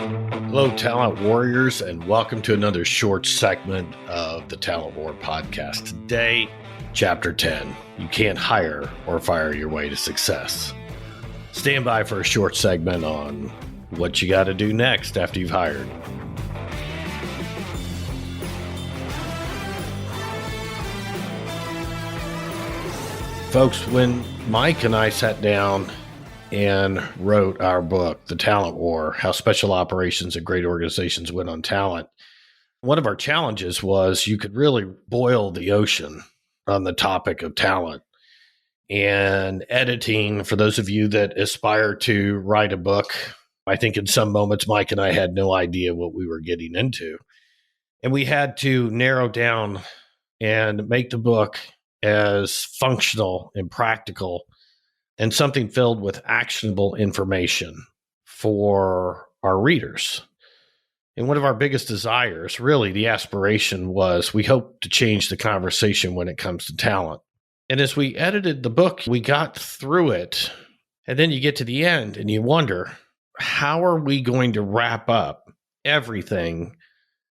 Hello, Talent Warriors, and welcome to another short segment of the Talent War podcast. Today, Chapter 10, You Can't Hire or Fire Your Way to Success. Stand by for a short segment on what you got to do next after you've hired. Folks, when Mike and I sat down and wrote our book, The Talent War, How Special Operations and Great Organizations Win on Talent, one of our challenges was you could really boil the ocean on the topic of talent. And editing, for those of you that aspire to write a book, I think in some moments Mike and I had no idea what we were getting into. And we had to narrow down and make the book as functional and practical and something filled with actionable information for our readers. And one of our biggest desires, really the aspiration, was we hope to change the conversation when it comes to talent. And as we edited the book, we got through it. And then you get to the end and you wonder, how are we going to wrap up everything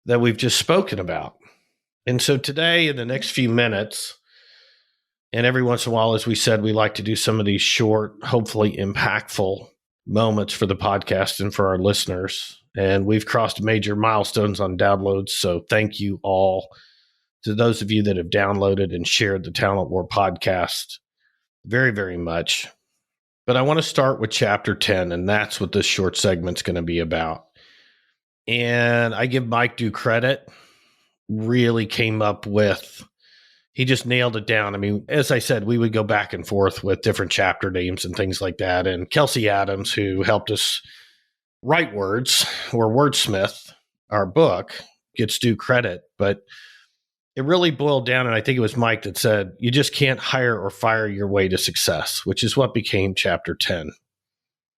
that we've just spoken about? And so today, in the next few minutes, and every once in a while, as we said, we like to do some of these short, hopefully impactful moments for the podcast and for our listeners. And we've crossed major milestones on downloads. So thank you all to those of you that have downloaded and shared the Talent War podcast very, very much. But I want to start with Chapter 10, and that's what this short segment's going to be about. And I give Mike due credit, really came up with, he just nailed it down. I mean, as I said, we would go back and forth with different chapter names and things like that. And Kelsey Adams, who helped us write words or wordsmith our book, gets due credit. But it really boiled down, and I think it was Mike that said, you just can't hire or fire your way to success, which is what became Chapter 10.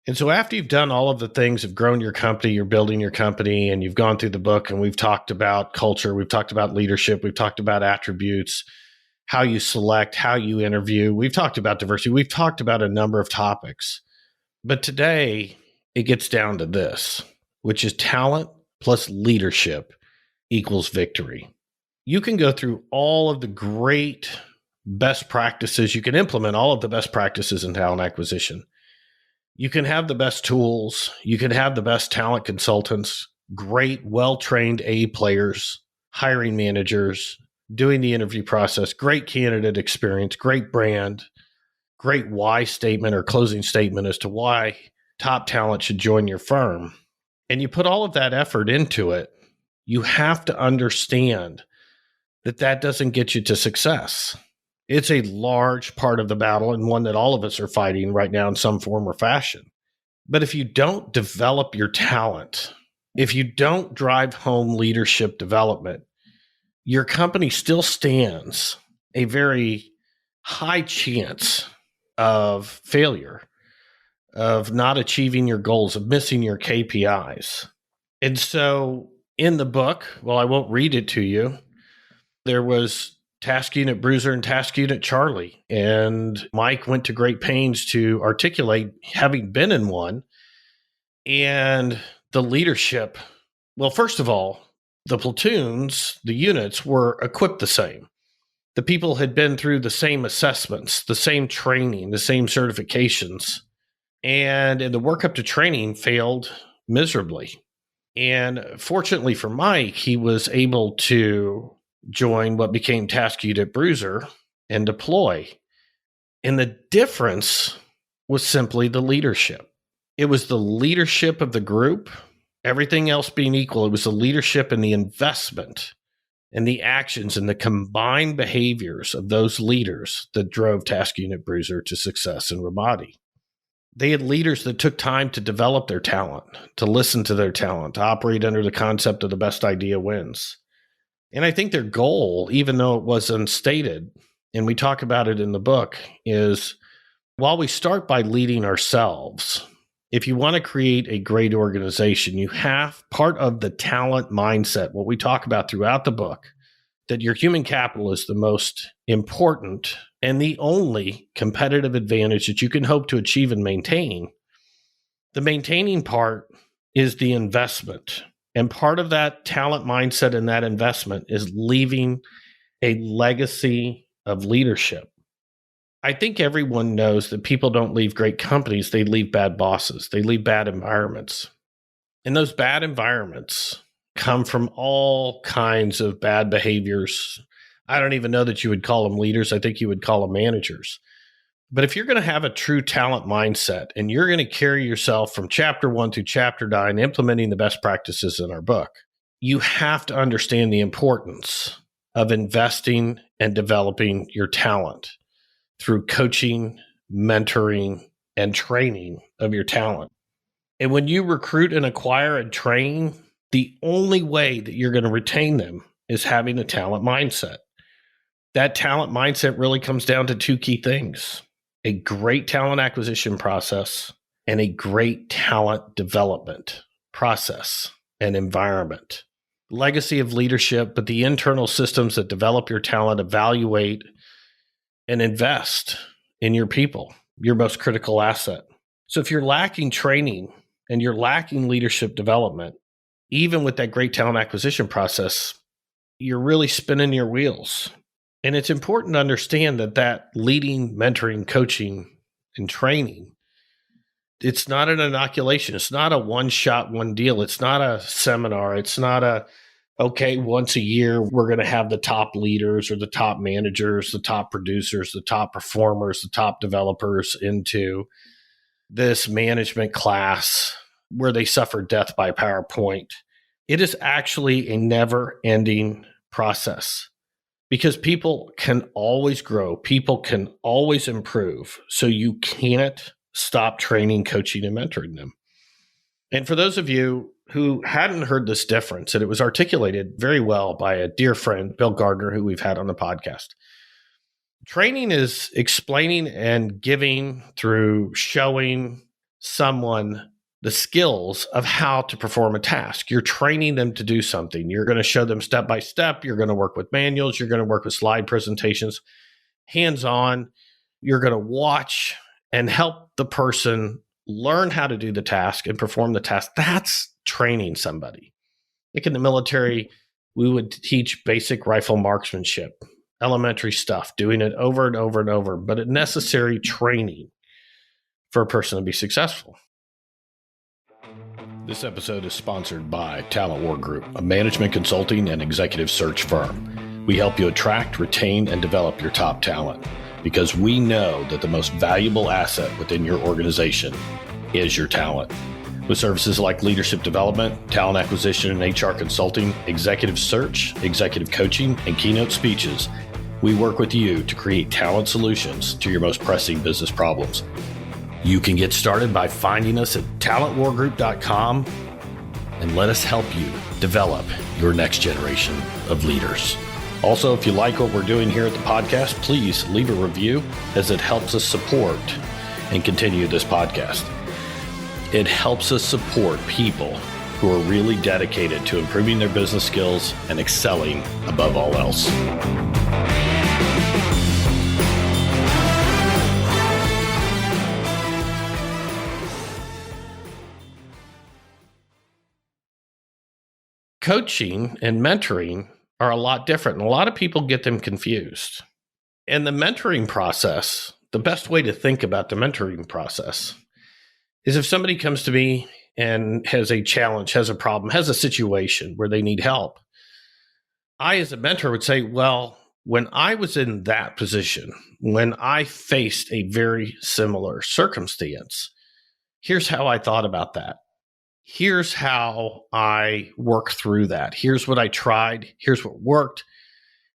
And so after you've done all of the things, have grown your company, you're building your company, and you've gone through the book, and we've talked about culture, we've talked about leadership, we've talked about attributes, how you select, how you interview. We've talked about diversity. We've talked about a number of topics. But today, it gets down to this, which is talent plus leadership equals victory. You can go through all of the great best practices. You can implement all of the best practices in talent acquisition. You can have the best tools. You can have the best talent consultants, great, well-trained A players, hiring managers, doing the interview process, great candidate experience, great brand, great why statement or closing statement as to why top talent should join your firm. And you put all of that effort into it, you have to understand that that doesn't get you to success. It's a large part of the battle and one that all of us are fighting right now in some form or fashion. But if you don't develop your talent, if you don't drive home leadership development, your company still stands a very high chance of failure, of not achieving your goals, of missing your KPIs. And so in the book, well, I won't read it to you, there was Task Unit Bruiser and Task Unit Charlie. And Mike went to great pains to articulate having been in one and the leadership. Well, first of all, the platoons, the units were equipped the same. The people had been through the same assessments, the same training, the same certifications. And in the work up to training failed miserably. And fortunately for Mike, he was able to join what became Task Unit Bruiser and deploy. And the difference was simply the leadership. It was the leadership of the group. Everything else being equal, it was the leadership and the investment and the actions and the combined behaviors of those leaders that drove Task Unit Bruiser to success in Ramadi. They had leaders that took time to develop their talent, to listen to their talent, to operate under the concept of the best idea wins. And I think their goal, even though it was unstated, and we talk about it in the book, is while we start by leading ourselves, if you want to create a great organization, you have part of the talent mindset, what we talk about throughout the book, that your human capital is the most important and the only competitive advantage that you can hope to achieve and maintain. The maintaining part is the investment. And part of that talent mindset and that investment is leaving a legacy of leadership. I think everyone knows that people don't leave great companies, they leave bad bosses, they leave bad environments. And those bad environments come from all kinds of bad behaviors. I don't even know that you would call them leaders. I think you would call them managers. But if you're going to have a true talent mindset and you're going to carry yourself from chapter 1 to chapter 9, implementing the best practices in our book, you have to understand the importance of investing and developing your talent through coaching, mentoring, and training of your talent. And when you recruit and acquire and train, the only way that you're going to retain them is having a talent mindset. That talent mindset really comes down to two key things: a great talent acquisition process and a great talent development process and environment. Legacy of leadership, but the internal systems that develop your talent, evaluate, and invest in your people, your most critical asset. So if you're lacking training and you're lacking leadership development, even with that great talent acquisition process, you're really spinning your wheels. And it's important to understand that leading, mentoring, coaching, and training, it's not an inoculation. It's not a one-shot, one deal. It's not a seminar. It's not okay, once a year, we're going to have the top leaders or the top managers, the top producers, the top performers, the top developers into this management class where they suffer death by PowerPoint. It is actually a never-ending process because people can always grow. People can always improve. So you can't stop training, coaching, and mentoring them. And for those of you who hadn't heard this difference, and it was articulated very well by a dear friend, Bill Gardner, who we've had on the podcast. Training is explaining and giving through showing someone the skills of how to perform a task. You're training them to do something. You're going to show them step by step. You're going to work with manuals. You're going to work with slide presentations, hands-on. You're going to watch and help the person learn how to do the task and perform the task. That's training somebody. Like in the military, we would teach basic rifle marksmanship, elementary stuff, doing it over and over and over, but a necessary training for a person to be successful. This episode is sponsored by Talent War Group, a management consulting and executive search firm. We help you attract, retain, and develop your top talent because we know that the most valuable asset within your organization is your talent. With services like leadership development, talent acquisition and HR consulting, executive search, executive coaching, and keynote speeches, we work with you to create talent solutions to your most pressing business problems. You can get started by finding us at talentwargroup.com and let us help you develop your next generation of leaders. Also, if you like what we're doing here at the podcast, please leave a review as it helps us support and continue this podcast. It helps us support people who are really dedicated to improving their business skills and excelling above all else. Coaching and mentoring are a lot different, and a lot of people get them confused. And the mentoring process, the best way to think about the mentoring process is if somebody comes to me and has a challenge, has a problem, has a situation where they need help, I, as a mentor, would say, well, when I was in that position, when I faced a very similar circumstance, here's how I thought about that. Here's how I worked through that. Here's what I tried. Here's what worked.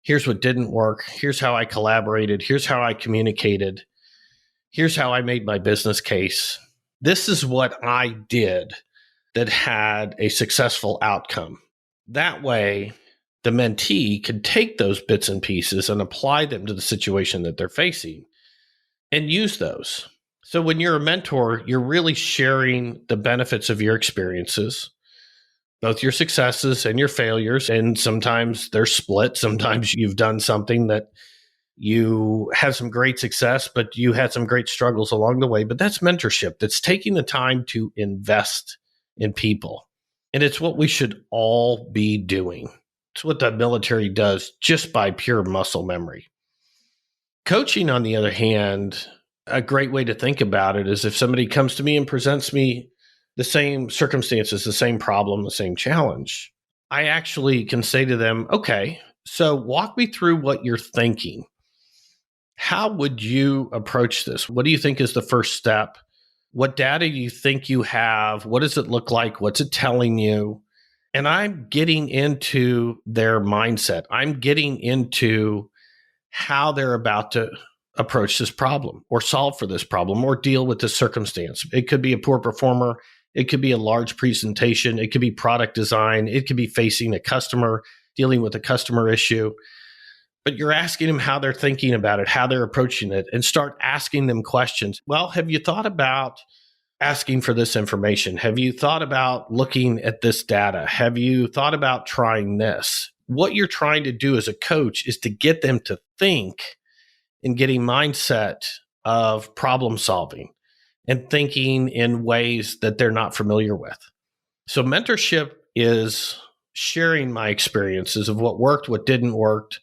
Here's what didn't work. Here's how I collaborated. Here's how I communicated. Here's how I made my business case. This is what I did that had a successful outcome. That way, the mentee can take those bits and pieces and apply them to the situation that they're facing and use those. So when you're a mentor, you're really sharing the benefits of your experiences, both your successes and your failures. And sometimes they're split. Sometimes you've done something that you had some great success, but you had some great struggles along the way. But that's mentorship. That's taking the time to invest in people. And it's what we should all be doing. It's what the military does just by pure muscle memory. Coaching, on the other hand, a great way to think about it is if somebody comes to me and presents me the same circumstances, the same problem, the same challenge, I actually can say to them, okay, so walk me through what you're thinking. How would you approach this? What do you think is the first step? What data do you think you have? What does it look like? What's it telling you? And I'm getting into their mindset. I'm getting into how they're about to approach this problem or solve for this problem or deal with this circumstance. It could be a poor performer. It could be a large presentation. It could be product design. It could be facing a customer, dealing with a customer issue. But you're asking them how they're thinking about it, how they're approaching it, and start asking them questions. Well, have you thought about asking for this information? Have you thought about looking at this data? Have you thought about trying this? What you're trying to do as a coach is to get them to think and get a mindset of problem solving and thinking in ways that they're not familiar with. So mentorship is sharing my experiences of what worked, what didn't work,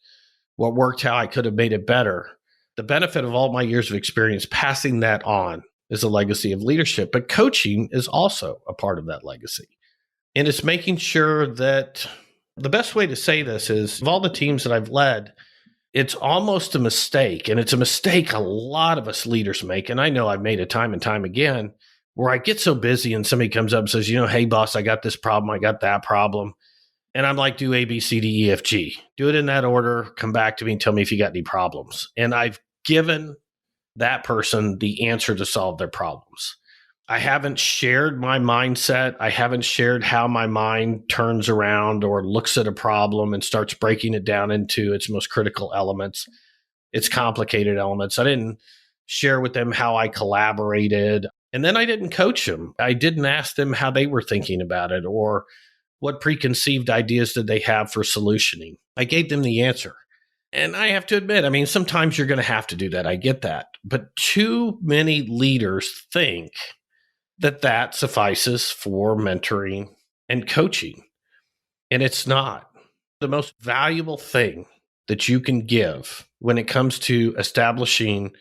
what worked, how I could have made it better. The benefit of all my years of experience, passing that on is a legacy of leadership, but coaching is also a part of that legacy. And it's making sure that the best way to say this is of all the teams that I've led, it's almost a mistake. And it's a mistake a lot of us leaders make. And I know I've made it time and time again where I get so busy and somebody comes up and says, hey, boss, I got this problem. I got that problem. And I'm like, do A, B, C, D, E, F, G. Do it in that order. Come back to me and tell me if you got any problems. And I've given that person the answer to solve their problems. I haven't shared my mindset. I haven't shared how my mind turns around or looks at a problem and starts breaking it down into its most critical elements, its complicated elements. I didn't share with them how I collaborated. And then I didn't coach them. I didn't ask them how they were thinking about it or what preconceived ideas did they have for solutioning. I gave them the answer. And I have to admit, sometimes you're going to have to do that. I get that. But too many leaders think that suffices for mentoring and coaching. And it's not. The most valuable thing that you can give when it comes to establishing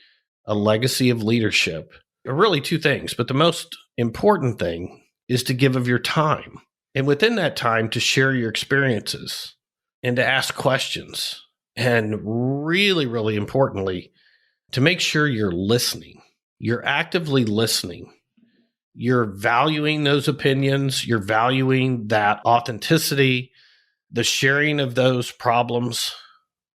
a legacy of leadership are really two things. But the most important thing is to give of your time. And within that time, to share your experiences and to ask questions. And really, really importantly, to make sure you're listening. You're actively listening. You're valuing those opinions. You're valuing that authenticity, the sharing of those problems,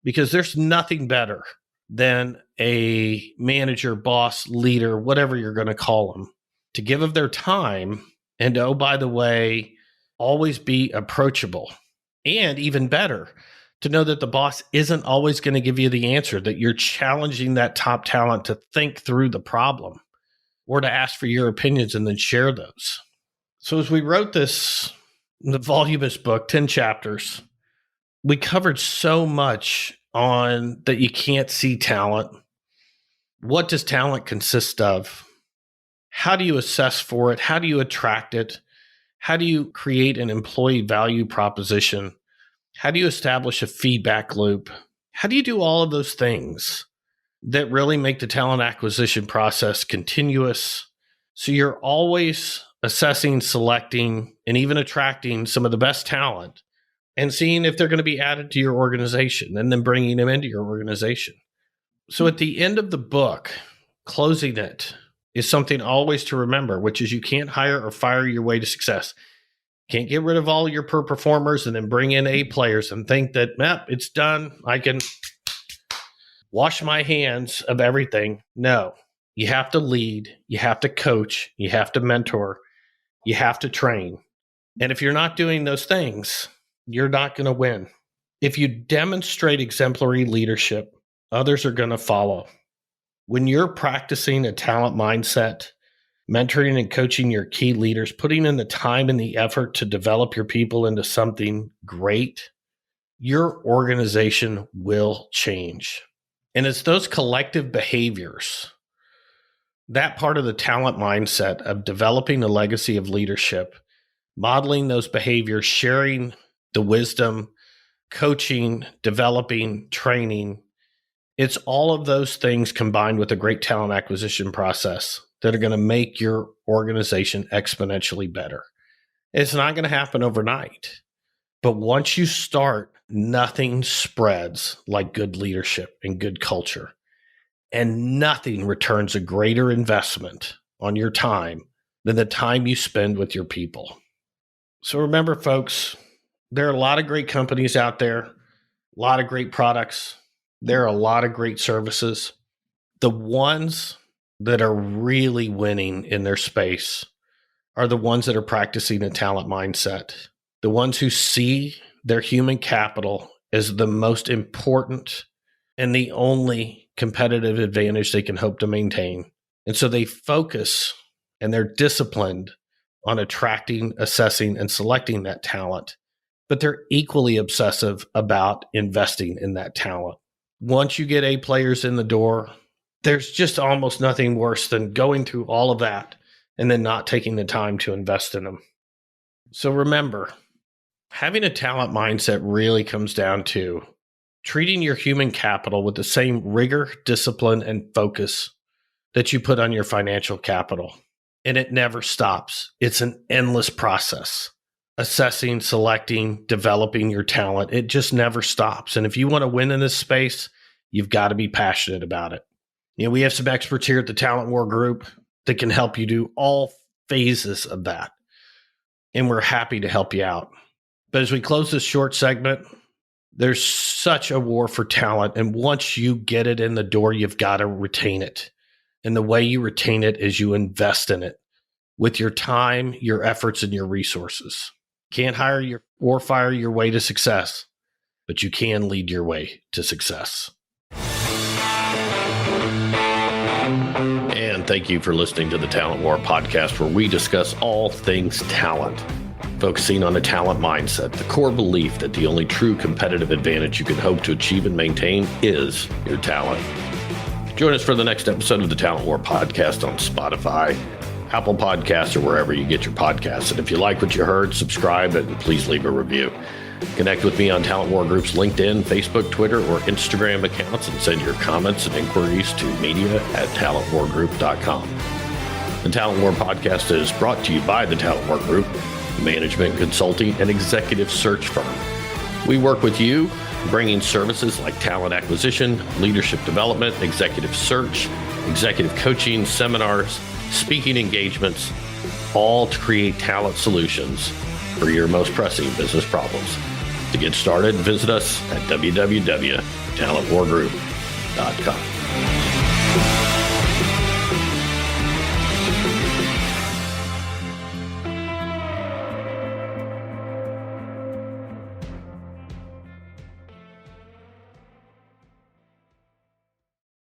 because there's nothing better than a manager, boss, leader, whatever you're going to call them, to give of their time and, oh, by the way, always be approachable. And even better, to know that the boss isn't always going to give you the answer, that you're challenging that top talent to think through the problem or to ask for your opinions and then share those. So as we wrote this, the voluminous book, 10 chapters, we covered so much on that you can't see talent. What does talent consist of? How do you assess for it? How do you attract it? How do you create an employee value proposition? How do you establish a feedback loop? How do you do all of those things that really make the talent acquisition process continuous? So you're always assessing, selecting, and even attracting some of the best talent and seeing if they're going to be added to your organization and then bringing them into your organization. So at the end of the book, closing it is something always to remember, which is you can't hire or fire your way to success. Can't get rid of all your poor performers and then bring in A players and think that, it's done. I can wash my hands of everything. No, you have to lead. You have to coach. You have to mentor. You have to train. And if you're not doing those things, you're not going to win. If you demonstrate exemplary leadership, others are going to follow. When you're practicing a talent mindset, mentoring and coaching your key leaders, putting in the time and the effort to develop your people into something great, your organization will change. And it's those collective behaviors, that part of the talent mindset of developing a legacy of leadership, modeling those behaviors, sharing the wisdom, coaching, developing, training. It's all of those things combined with a great talent acquisition process that are going to make your organization exponentially better. It's not going to happen overnight. But once you start, nothing spreads like good leadership and good culture. And nothing returns a greater investment on your time than the time you spend with your people. So remember, folks, there are a lot of great companies out there, a lot of great products. There are a lot of great services. The ones that are really winning in their space are the ones that are practicing a talent mindset, the ones who see their human capital as the most important and the only competitive advantage they can hope to maintain. And so they focus and they're disciplined on attracting, assessing, and selecting that talent, but they're equally obsessive about investing in that talent. Once you get A players in the door, there's just almost nothing worse than going through all of that and then not taking the time to invest in them. So remember, having a talent mindset really comes down to treating your human capital with the same rigor, discipline, and focus that you put on your financial capital. And it never stops. It's an endless process. Assessing, selecting, developing your talent, it just never stops. And if you want to win in this space, you've got to be passionate about it. We have some experts here at the Talent War Group that can help you do all phases of that. And we're happy to help you out. But as we close this short segment, there's such a war for talent. And once you get it in the door, you've got to retain it. And the way you retain it is you invest in it with your time, your efforts, and your resources. Can't hire or fire your way to success, but you can lead your way to success. And thank you for listening to the Talent War podcast, where we discuss all things talent, focusing on a talent mindset, the core belief that the only true competitive advantage you can hope to achieve and maintain is your talent. Join us for the next episode of the Talent War podcast on Spotify, Apple Podcasts, or wherever you get your podcasts. And if you like what you heard, subscribe and please leave a review. Connect with me on Talent War Group's LinkedIn, Facebook, Twitter, or Instagram accounts and send your comments and inquiries to media@talentwargroup.com. The Talent War podcast is brought to you by the Talent War Group, management, consulting, and executive search firm. We work with you, bringing services like talent acquisition, leadership development, executive search, executive coaching, seminars, speaking engagements, all to create talent solutions for your most pressing business problems. To get started, visit us at www.talentwargroup.com.